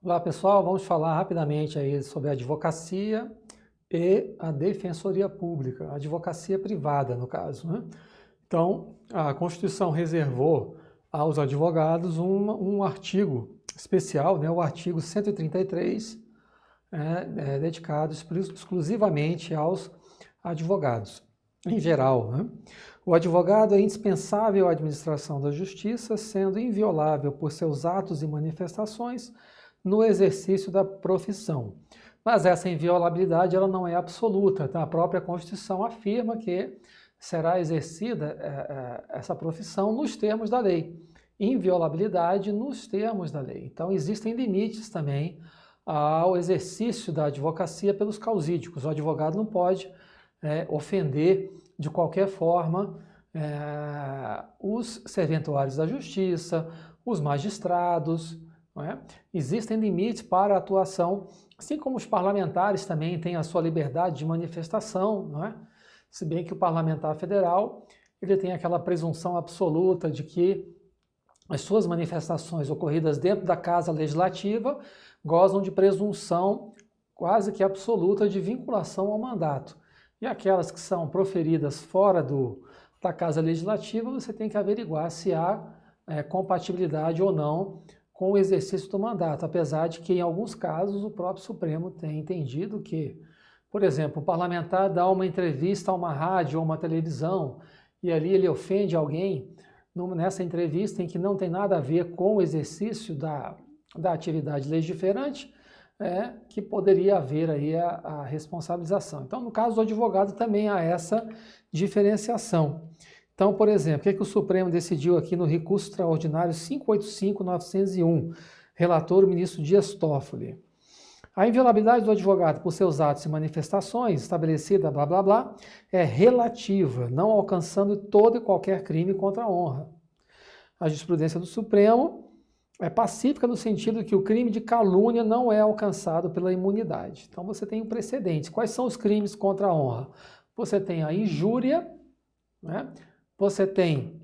Olá pessoal, vamos falar rapidamente aí sobre a advocacia e a defensoria pública, a advocacia privada no caso, né? Então, a Constituição reservou aos advogados um artigo especial, né, o artigo 133, dedicado exclusivamente aos advogados, em geral, né? O advogado é indispensável à administração da justiça, sendo inviolável por seus atos e manifestações no exercício da profissão. Mas essa inviolabilidade ela não é absoluta, tá? A própria Constituição afirma que será exercida essa profissão nos termos da lei. Inviolabilidade nos termos da lei. Então existem limites também ao exercício da advocacia pelos causídicos. O advogado não pode ofender de qualquer forma os serventuários da justiça, os magistrados. Não é? Existem limites para a atuação, assim como os parlamentares também têm a sua liberdade de manifestação, não é? Se bem que o parlamentar federal ele tem aquela presunção absoluta de que as suas manifestações ocorridas dentro da Casa Legislativa gozam de presunção quase que absoluta de vinculação ao mandato. E aquelas que são proferidas fora da Casa Legislativa, você tem que averiguar se há compatibilidade ou não com o exercício do mandato, apesar de que em alguns casos o próprio Supremo tem entendido que, por exemplo, o parlamentar dá uma entrevista a uma rádio ou uma televisão e ali ele ofende alguém nessa entrevista em que não tem nada a ver com o exercício da atividade legiferante, que poderia haver aí a responsabilização. Então, no caso do advogado também há essa diferenciação. Então, por exemplo, o que o Supremo decidiu aqui no recurso extraordinário 585/901, relator o ministro Dias Toffoli? A inviolabilidade do advogado por seus atos e manifestações, estabelecida blá blá blá, é relativa, não alcançando todo e qualquer crime contra a honra. A jurisprudência do Supremo é pacífica no sentido que o crime de calúnia não é alcançado pela imunidade. Então você tem um precedente. Quais são os crimes contra a honra? Você tem a injúria, né? Você tem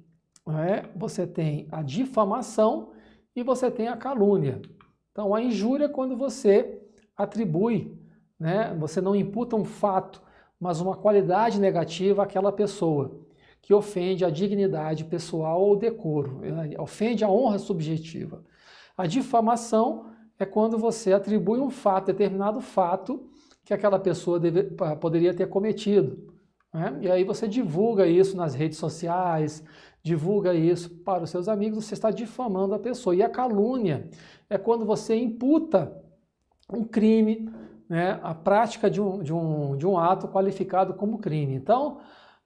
a difamação e você tem a calúnia. Então, a injúria é quando você atribui, né, você não imputa um fato, mas uma qualidade negativa àquela pessoa, que ofende a dignidade pessoal ou decoro, ofende a honra subjetiva. A difamação é quando você atribui um fato, determinado fato, que aquela pessoa poderia ter cometido. E aí você divulga isso nas redes sociais, divulga isso para os seus amigos, você está difamando a pessoa. E a calúnia é quando você imputa um crime, né, a prática de um ato qualificado como crime. Então,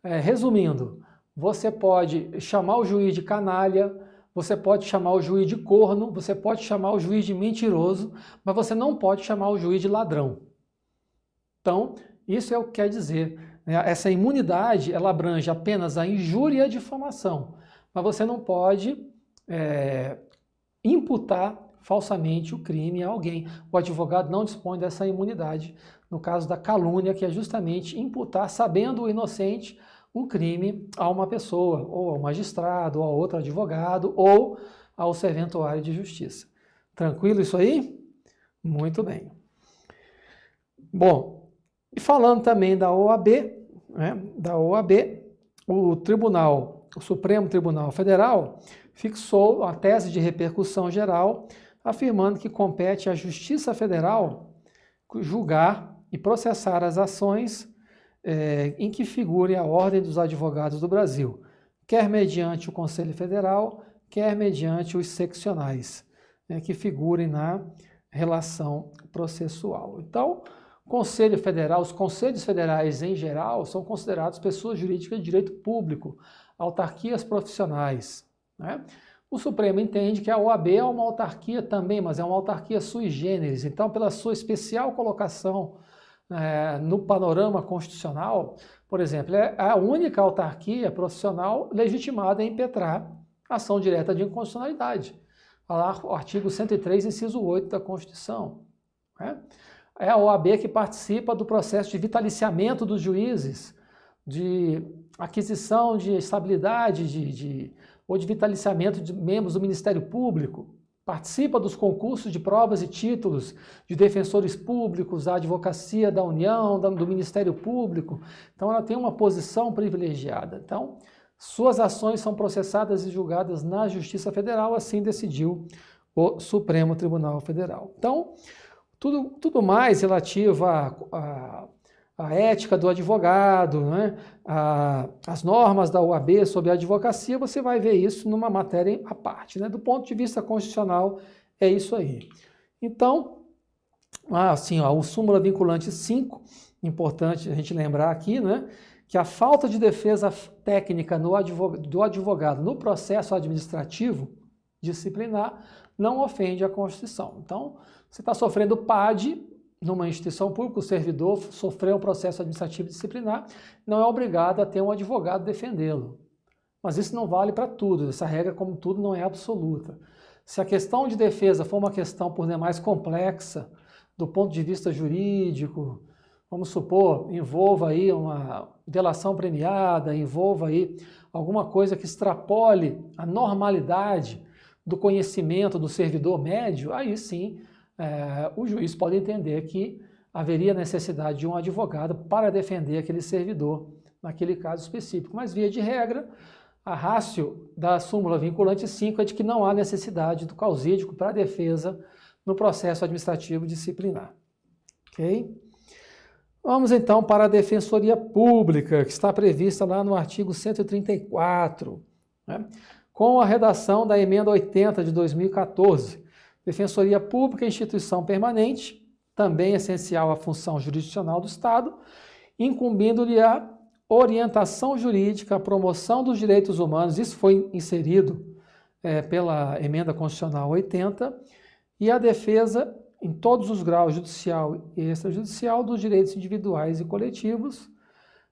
resumindo, você pode chamar o juiz de canalha, você pode chamar o juiz de corno, você pode chamar o juiz de mentiroso, mas você não pode chamar o juiz de ladrão. Então, isso é o que quer dizer. Essa imunidade, ela abrange apenas a injúria e a difamação, mas você não pode imputar falsamente o crime a alguém. O advogado não dispõe dessa imunidade, no caso da calúnia, que é justamente imputar, sabendo o inocente, um crime a uma pessoa, ou ao magistrado, ou a outro advogado, ou ao serventuário de justiça. Tranquilo isso aí? Muito bem. Bom, e falando também da OAB, o Supremo Tribunal Federal fixou a tese de repercussão geral, afirmando que compete à Justiça Federal julgar e processar as ações em que figure a Ordem dos Advogados do Brasil, quer mediante o Conselho Federal, quer mediante os seccionais, que figurem na relação processual. Então, Conselho Federal, os conselhos federais em geral são considerados pessoas jurídicas de direito público, autarquias profissionais, né? O Supremo entende que a OAB é uma autarquia também, mas é uma autarquia sui generis. Então, pela sua especial colocação no panorama constitucional, por exemplo, é a única autarquia profissional legitimada a impetrar ação direta de inconstitucionalidade. Lá, o artigo 103, inciso 8 da Constituição, né? É a OAB que participa do processo de vitaliciamento dos juízes, de aquisição de estabilidade ou de vitaliciamento de membros do Ministério Público, participa dos concursos de provas e títulos de defensores públicos, da Advocacia da União, do Ministério Público. Então, ela tem uma posição privilegiada. Então, suas ações são processadas e julgadas na Justiça Federal, assim decidiu o Supremo Tribunal Federal. Então, tudo mais relativo à ética do advogado, né? As normas da OAB sobre a advocacia, você vai ver isso numa matéria à parte, né? Do ponto de vista constitucional, é isso aí. Então, assim, o súmula vinculante 5, importante a gente lembrar aqui, né? Que a falta de defesa técnica do advogado no processo administrativo disciplinar não ofende a Constituição. Então, você está sofrendo PAD numa instituição pública, o servidor sofreu um processo administrativo disciplinar, não é obrigado a ter um advogado defendê-lo. Mas isso não vale para tudo, essa regra, como tudo, não é absoluta. Se a questão de defesa for uma questão, por demais, complexa, do ponto de vista jurídico, vamos supor, envolva aí uma delação premiada, envolva aí alguma coisa que extrapole a normalidade do conhecimento do servidor médio, aí sim, o juiz pode entender que haveria necessidade de um advogado para defender aquele servidor naquele caso específico. Mas, via de regra, a ratio da súmula vinculante 5 é de que não há necessidade do causídico para a defesa no processo administrativo disciplinar. Ok? Vamos então para a Defensoria Pública, que está prevista lá no artigo 134, né? Com a redação da emenda 80 de 2014. Defensoria Pública é instituição permanente, também essencial à função jurisdicional do Estado, incumbindo-lhe a orientação jurídica, a promoção dos direitos humanos, isso foi inserido pela emenda constitucional 80, e a defesa em todos os graus judicial e extrajudicial dos direitos individuais e coletivos,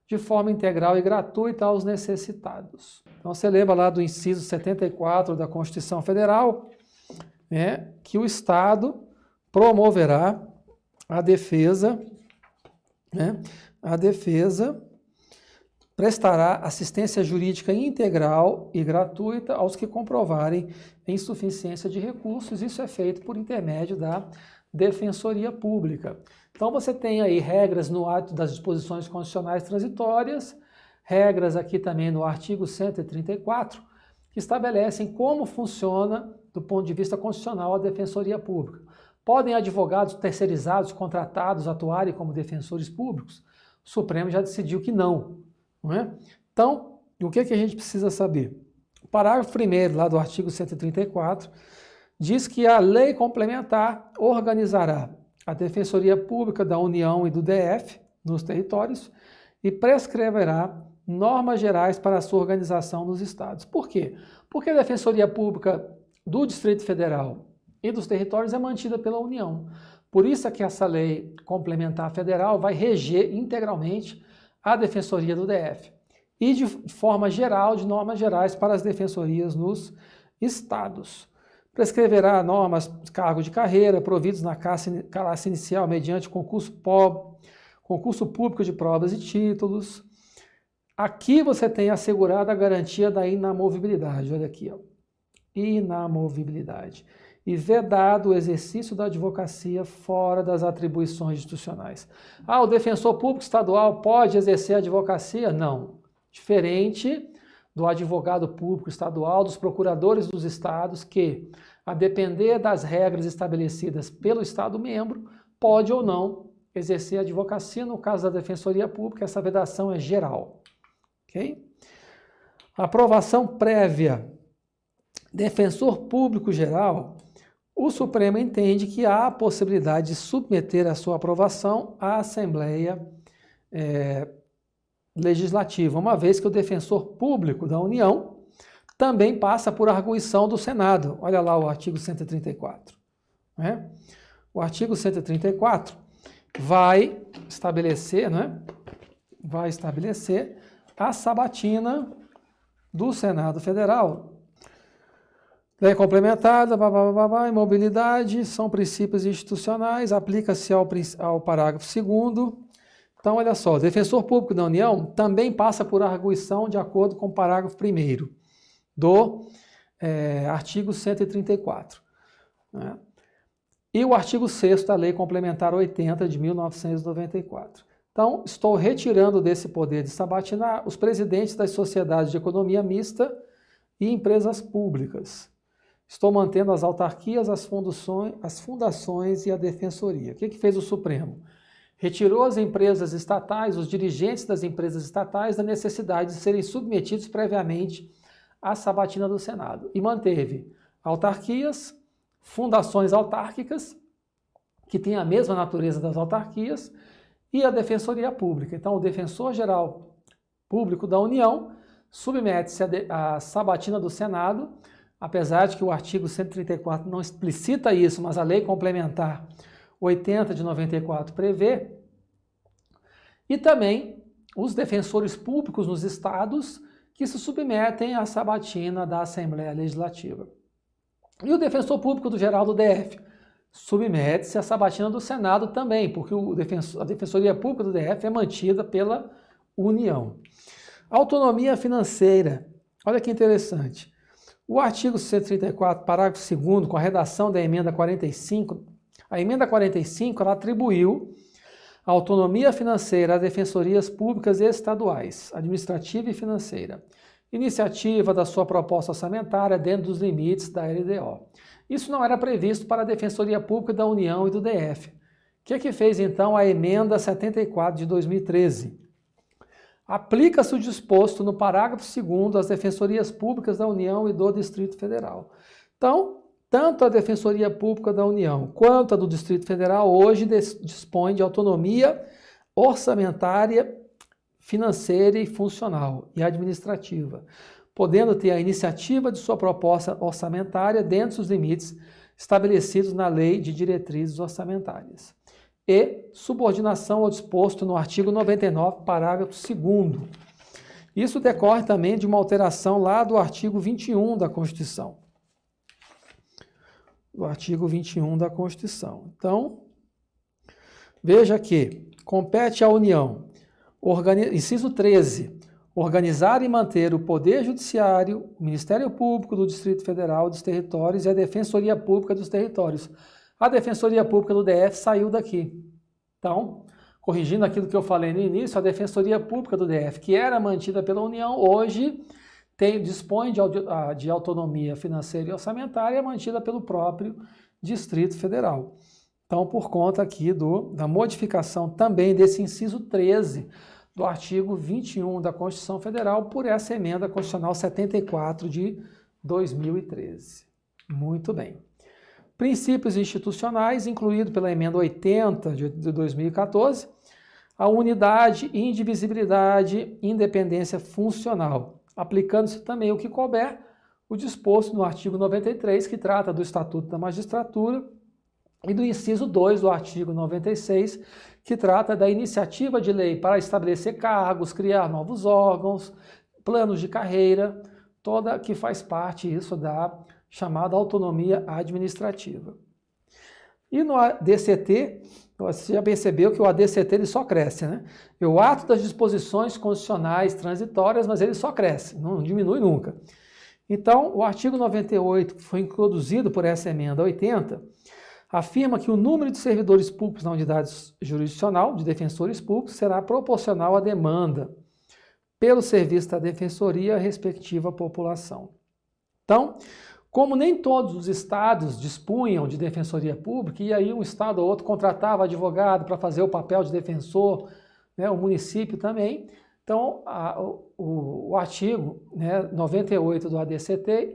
de forma integral e gratuita aos necessitados. Então, você lembra lá do inciso 74 da Constituição Federal, que o Estado promoverá a defesa, prestará assistência jurídica integral e gratuita aos que comprovarem insuficiência de recursos. Isso é feito por intermédio da Defensoria Pública. Então, você tem aí regras no ato das disposições constitucionais transitórias, regras aqui também no artigo 134, que estabelecem como funciona, do ponto de vista constitucional, a Defensoria Pública. Podem advogados terceirizados, contratados, atuarem como defensores públicos? O Supremo já decidiu que não, não é? Então, o que a gente precisa saber? O parágrafo 1º lá do artigo 134 diz que a lei complementar organizará a Defensoria Pública da União e do DF nos territórios e prescreverá normas gerais para a sua organização nos estados. Por quê? Porque a Defensoria Pública do Distrito Federal e dos territórios é mantida pela União. Por isso é que essa lei complementar federal vai reger integralmente a Defensoria do DF e, de forma geral, de normas gerais para as defensorias nos estados. Prescreverá normas de cargo de carreira providos na classe inicial mediante concurso público de provas e títulos. Aqui você tem assegurada a garantia da inamovibilidade, olha aqui, ó. Inamovibilidade. E vedado o exercício da advocacia fora das atribuições institucionais. O defensor público estadual pode exercer a advocacia? Não. Diferente do advogado público estadual, dos procuradores dos estados, que, a depender das regras estabelecidas pelo estado membro, pode ou não exercer a advocacia. No caso da Defensoria Pública, essa vedação é geral. Ok? Aprovação prévia. Defensor público geral, o Supremo entende que há a possibilidade de submeter a sua aprovação à Assembleia Legislativa, uma vez que o defensor público da União também passa por arguição do Senado. Olha lá o artigo 134. Né? O artigo 134 vai estabelecer, vai estabelecer a sabatina do Senado Federal. Lei complementada, imobilidade, são princípios institucionais, aplica-se ao parágrafo 2º Então, olha só, o defensor público da União também passa por arguição de acordo com o parágrafo 1º do artigo 134. Né? E o artigo 6º da Lei Complementar 80 de 1994. Então, estou retirando desse poder de sabatinar os presidentes das sociedades de economia mista e empresas públicas. Estou mantendo as autarquias, as fundações e a defensoria. O que fez o Supremo? Retirou as empresas estatais, os dirigentes das empresas estatais, da necessidade de serem submetidos previamente à sabatina do Senado. E manteve autarquias, fundações autárquicas, que têm a mesma natureza das autarquias, e a Defensoria Pública. Então, o Defensor-Geral Público da União submete-se à sabatina do Senado, apesar de que o artigo 134 não explicita isso, mas a Lei Complementar 80 de 94 prevê, e também os defensores públicos nos estados que se submetem à sabatina da Assembleia Legislativa. E o defensor público do geral do DF submete-se à sabatina do Senado também, porque a Defensoria Pública do DF é mantida pela União. Autonomia financeira. Olha que interessante. O artigo 134, parágrafo 2º, com a redação da emenda 45, a emenda 45 ela atribuiu a autonomia financeira às defensorias públicas e estaduais, administrativa e financeira. Iniciativa da sua proposta orçamentária dentro dos limites da LDO. Isso não era previsto para a Defensoria Pública da União e do DF. O que fez então a emenda 74 de 2013? Aplica-se o disposto no parágrafo 2º às defensorias públicas da União e do Distrito Federal. Então, tanto a Defensoria Pública da União quanto a do Distrito Federal hoje dispõem de autonomia orçamentária, financeira e funcional e administrativa, podendo ter a iniciativa de sua proposta orçamentária dentro dos limites estabelecidos na Lei de Diretrizes Orçamentárias. E subordinação ao disposto no artigo 99, parágrafo 2º. Isso decorre também de uma alteração lá do artigo 21 da Constituição. Do artigo 21 da Constituição. Então, veja que compete à União, inciso 13, organizar e manter o Poder Judiciário, o Ministério Público do Distrito Federal, dos Territórios e a Defensoria Pública dos Territórios. A Defensoria Pública do DF saiu daqui. Então, corrigindo aquilo que eu falei no início, a Defensoria Pública do DF, que era mantida pela União, hoje dispõe de autonomia financeira e orçamentária mantida pelo próprio Distrito Federal. Então, por conta aqui da modificação também desse inciso 13 do artigo 21 da Constituição Federal por essa emenda constitucional 74 de 2013. Muito bem. Princípios institucionais, incluído pela emenda 80 de 2014, a unidade, indivisibilidade, independência funcional, aplicando-se também o que couber, o disposto no artigo 93, que trata do Estatuto da Magistratura, e do inciso 2 do artigo 96, que trata da iniciativa de lei para estabelecer cargos, criar novos órgãos, planos de carreira, toda que faz parte isso da chamada autonomia administrativa. E no ADCT, você já percebeu que o ADCT ele só cresce, né? É o ato das disposições constitucionais transitórias, mas ele só cresce, não diminui nunca. Então, o artigo 98, que foi introduzido por essa emenda 80, afirma que o número de servidores públicos na unidade jurisdicional de defensores públicos será proporcional à demanda pelo serviço da defensoria à respectiva população. Então, como nem todos os estados dispunham de defensoria pública, e aí um estado ou outro contratava advogado para fazer o papel de defensor, né, o município também, então o artigo 98 do ADCT,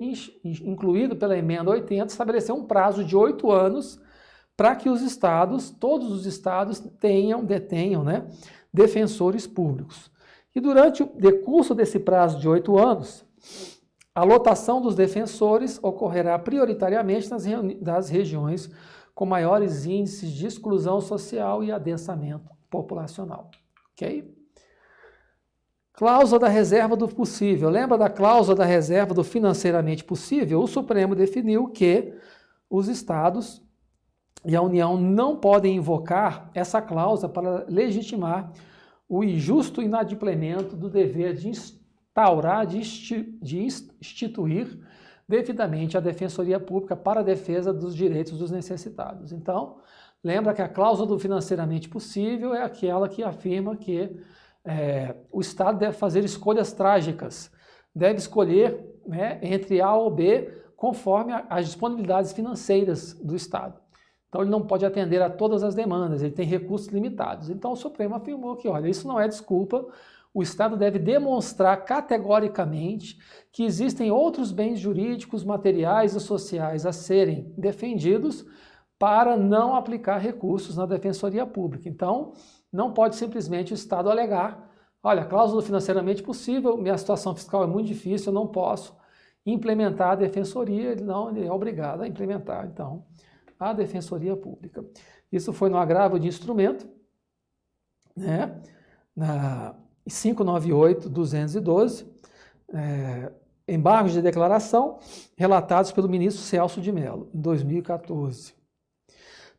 incluído pela emenda 80, estabeleceu um prazo de 8 anos para que os estados, todos os estados detenham defensores públicos. E durante o decurso desse prazo de 8 anos, a lotação dos defensores ocorrerá prioritariamente nas regiões com maiores índices de exclusão social e adensamento populacional. Ok? Cláusula da reserva do possível. Lembra da cláusula da reserva do financeiramente possível? O Supremo definiu que os estados e a União não podem invocar essa cláusula para legitimar o injusto inadimplemento do dever de instaurar, de instituir devidamente a Defensoria Pública para a defesa dos direitos dos necessitados. Então, lembra que a cláusula do financeiramente possível é aquela que afirma que o Estado deve fazer escolhas trágicas, deve escolher, né, entre A ou B, conforme as disponibilidades financeiras do Estado. Então ele não pode atender a todas as demandas, ele tem recursos limitados. Então o Supremo afirmou que, olha, isso não é desculpa, o Estado deve demonstrar categoricamente que existem outros bens jurídicos, materiais e sociais a serem defendidos para não aplicar recursos na Defensoria Pública. Então, não pode simplesmente o Estado alegar, olha, cláusula financeiramente possível, minha situação fiscal é muito difícil, eu não posso implementar a Defensoria, ele é obrigado a implementar, então, a Defensoria Pública. Isso foi no agravo de instrumento, né, na 598/212, embargos de declaração relatados pelo ministro Celso de Mello, em 2014.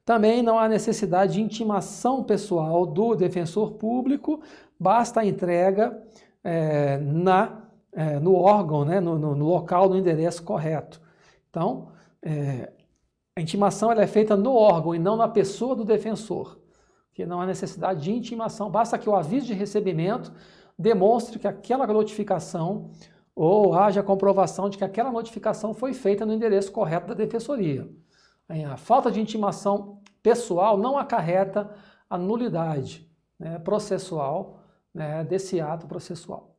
Também não há necessidade de intimação pessoal do defensor público, basta a entrega no órgão, né, no local, no endereço correto. Então, a intimação ela é feita no órgão e não na pessoa do defensor, que não há necessidade de intimação, basta que o aviso de recebimento demonstre que aquela notificação ou haja comprovação de que aquela notificação foi feita no endereço correto da defensoria. A falta de intimação pessoal não acarreta a nulidade, né, processual, né, desse ato processual.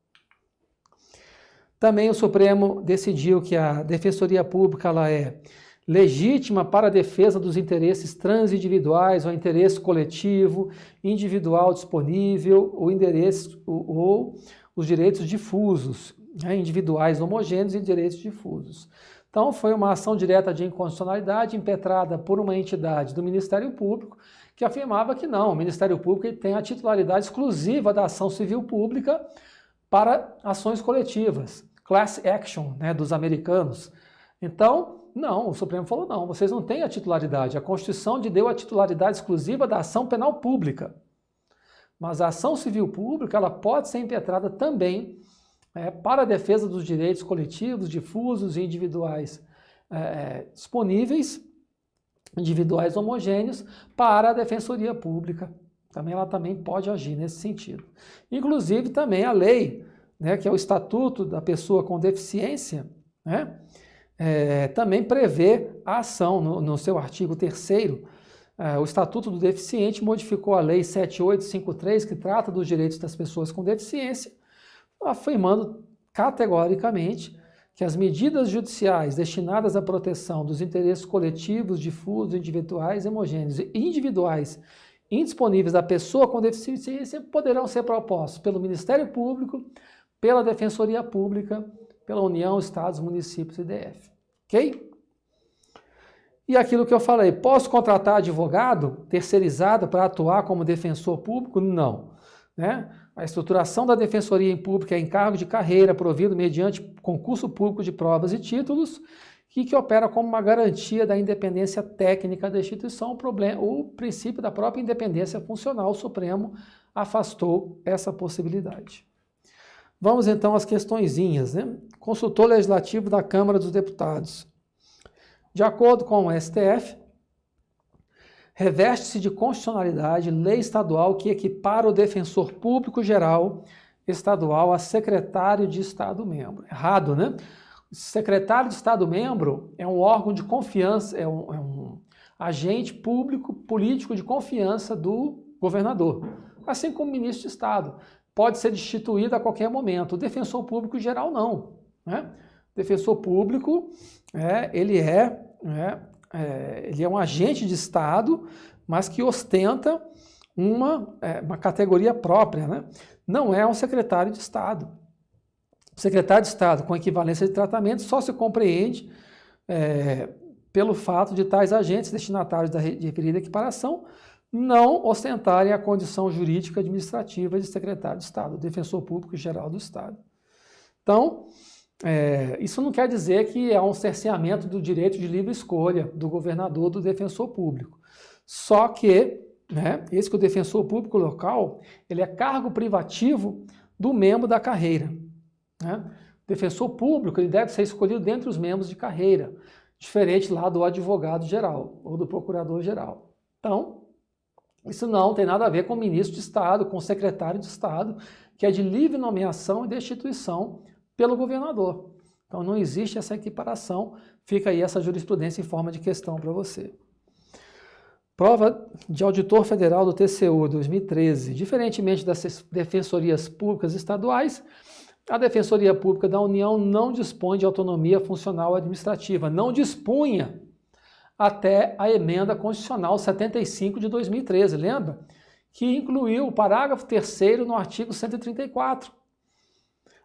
Também o Supremo decidiu que a Defensoria Pública ela é legítima para a defesa dos interesses transindividuais ou interesse coletivo, individual disponível ou os direitos difusos, né, individuais homogêneos e direitos difusos. Então, foi uma ação direta de inconstitucionalidade impetrada por uma entidade do Ministério Público que afirmava que não, o Ministério Público tem a titularidade exclusiva da ação civil pública para ações coletivas, class action, né, dos americanos. Então, não, o Supremo falou não, vocês não têm a titularidade, a Constituição deu a titularidade exclusiva da ação penal pública. Mas a ação civil pública ela pode ser impetrada também para a defesa dos direitos coletivos, difusos e individuais disponíveis, individuais homogêneos, para a Defensoria Pública. Ela também pode agir nesse sentido. Inclusive também a lei, né, que é o Estatuto da Pessoa com Deficiência, né, também prevê a ação no seu artigo 3º. O Estatuto do Deficiente modificou a Lei 7853, que trata dos direitos das pessoas com deficiência, afirmando categoricamente que as medidas judiciais destinadas à proteção dos interesses coletivos, difusos, individuais, homogêneos e individuais indisponíveis da pessoa com deficiência poderão ser propostos pelo Ministério Público, pela Defensoria Pública, pela União, Estados, Municípios e DF. Ok? E aquilo que eu falei, posso contratar advogado terceirizado para atuar como defensor público? Não. Né? A estruturação da Defensoria Pública é encargo de carreira provido mediante concurso público de provas e títulos e que opera como uma garantia da independência técnica da instituição. O princípio da própria independência funcional, o Supremo afastou essa possibilidade. Vamos então às questõezinhas, né? Consultor Legislativo da Câmara dos Deputados. De acordo com o STF, reveste-se de constitucionalidade lei estadual que equipara o defensor público geral estadual a secretário de Estado-membro. Errado, né? O secretário de Estado-membro é um órgão de confiança, é um agente público, político de confiança do governador, assim como o ministro de Estado. Pode ser destituído a qualquer momento. O defensor público geral não. Né? O defensor público, ele é um agente de Estado, mas que ostenta uma categoria própria. Né? Não é um secretário de Estado. O secretário de Estado com equivalência de tratamento só se compreende pelo fato de tais agentes destinatários da referida equiparação não ostentarem a condição jurídica administrativa de secretário de Estado, defensor público geral do Estado. Então, isso não quer dizer que é um cerceamento do direito de livre escolha do governador, do defensor público. Só que né? Esse que o defensor público local, ele é cargo privativo do membro da carreira, né? O defensor público, ele deve ser escolhido dentre os membros de carreira, diferente lá do advogado geral ou do procurador geral. Então, isso não tem nada a ver com o ministro de Estado, com o secretário de Estado, que é de livre nomeação e destituição pelo governador. Então não existe essa equiparação, fica aí essa jurisprudência em forma de questão para você. Prova de auditor federal do TCU 2013. Diferentemente das defensorias públicas estaduais, a Defensoria Pública da União não dispõe de autonomia funcional administrativa, não dispunha até a emenda constitucional 75 de 2013, lembra? Que incluiu o parágrafo 3º no artigo 134.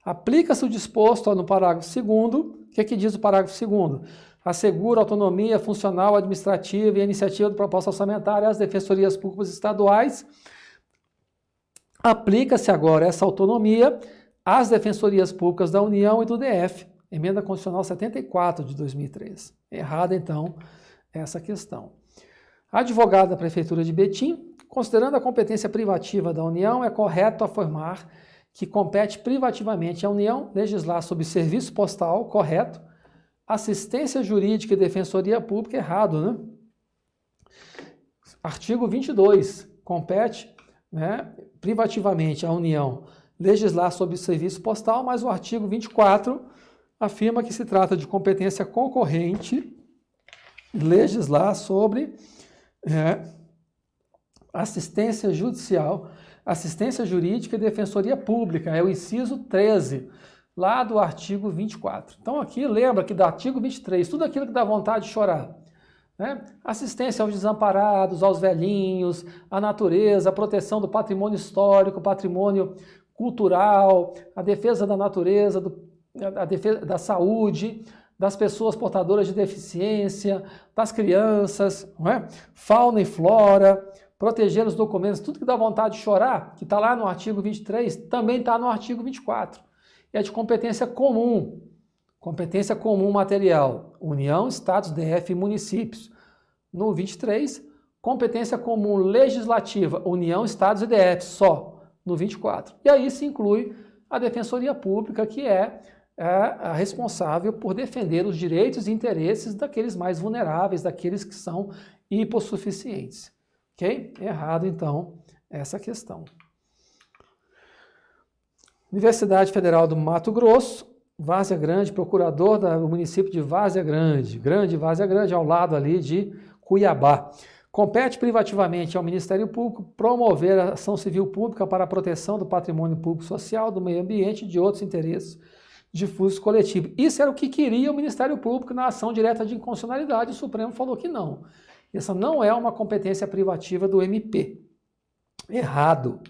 Aplica-se o disposto no parágrafo 2º, o que é que diz o parágrafo 2º? Assegura autonomia funcional administrativa e iniciativa de proposta orçamentária às defensorias públicas estaduais. Aplica-se agora essa autonomia às defensorias públicas da União e do DF, emenda constitucional 74 de 2013. Errada, então, essa questão. Advogado da Prefeitura de Betim, considerando a competência privativa da União, é correto afirmar que compete privativamente à União legislar sobre serviço postal, correto, assistência jurídica e defensoria pública, errado, né? Artigo 22, compete, né, privativamente à União legislar sobre serviço postal, mas o artigo 24 afirma que se trata de competência concorrente legislar sobre assistência judicial, assistência jurídica e defensoria pública, é o inciso 13, lá do artigo 24. Então aqui lembra que do artigo 23, tudo aquilo que dá vontade de chorar, né? Assistência aos desamparados, aos velhinhos, à natureza, a proteção do patrimônio histórico, patrimônio cultural, a defesa da natureza, a defesa da saúde, das pessoas portadoras de deficiência, das crianças, não é? Fauna e flora, proteger os documentos, tudo que dá vontade de chorar, que está lá no artigo 23, também está no artigo 24. É de competência comum material, União, Estados, DF e municípios. No 23, competência comum legislativa, União, Estados e DF, só, no 24. E aí se inclui a Defensoria Pública, que é a responsável por defender os direitos e interesses daqueles mais vulneráveis, daqueles que são hipossuficientes. Ok? Errado, então, essa questão. Universidade Federal do Mato Grosso, Várzea Grande, procurador do município de Várzea Grande, Grande Várzea Grande, ao lado ali de Cuiabá. Compete privativamente ao Ministério Público promover a ação civil pública para a proteção do patrimônio público social, do meio ambiente e de outros interesses difusos coletivos. Isso era o que queria o Ministério Público na ação direta de inconstitucionalidade. O Supremo falou que não. Essa não é uma competência privativa do MP. Errado.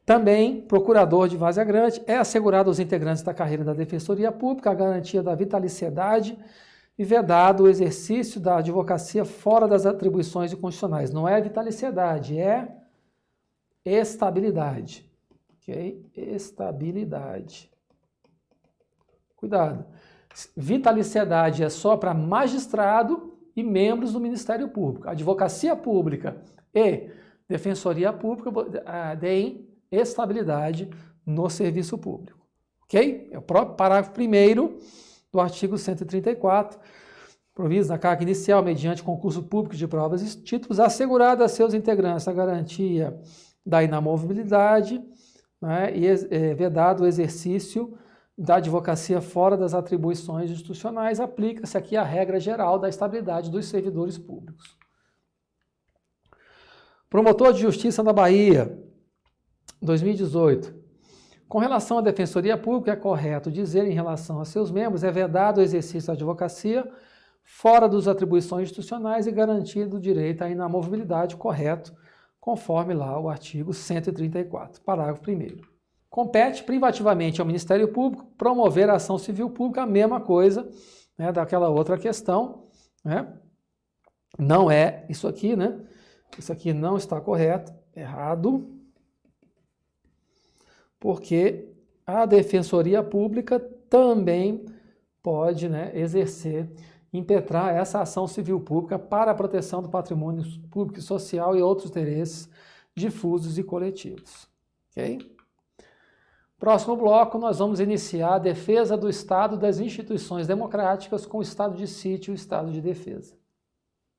Também, procurador de Várzea Grande, é assegurado aos integrantes da carreira da Defensoria Pública a garantia da vitaliciedade e vedado o exercício da advocacia fora das atribuições constitucionais. Não é vitaliciedade, é estabilidade. Ok? Estabilidade. Cuidado. Vitaliciedade é só para magistrado e membros do Ministério Público. Advocacia Pública e Defensoria Pública deem estabilidade no serviço público. Ok? É o próprio parágrafo 1º do artigo 134, proviso na carga inicial, mediante concurso público de provas e títulos, assegurada a seus integrantes a garantia da inamovibilidade, né, e vedado o exercício da advocacia fora das atribuições institucionais, aplica-se aqui a regra geral da estabilidade dos servidores públicos. Promotor de Justiça da Bahia, 2018. Com relação à Defensoria Pública, é correto dizer, em relação a seus membros, é vedado o exercício da advocacia fora das atribuições institucionais e garantido o direito à inamovibilidade, correto, conforme lá o artigo 134, parágrafo 1º. Compete privativamente ao Ministério Público promover a ação civil pública, a mesma coisa, né, daquela outra questão, né? Não é isso aqui, né? Isso aqui não está correto, errado. Porque a Defensoria Pública também pode, né, exercer impetrar essa ação civil pública para a proteção do patrimônio público e social e outros interesses difusos e coletivos. Ok? Próximo bloco, nós vamos iniciar a defesa do Estado das instituições democráticas com o estado de sítio e o estado de defesa.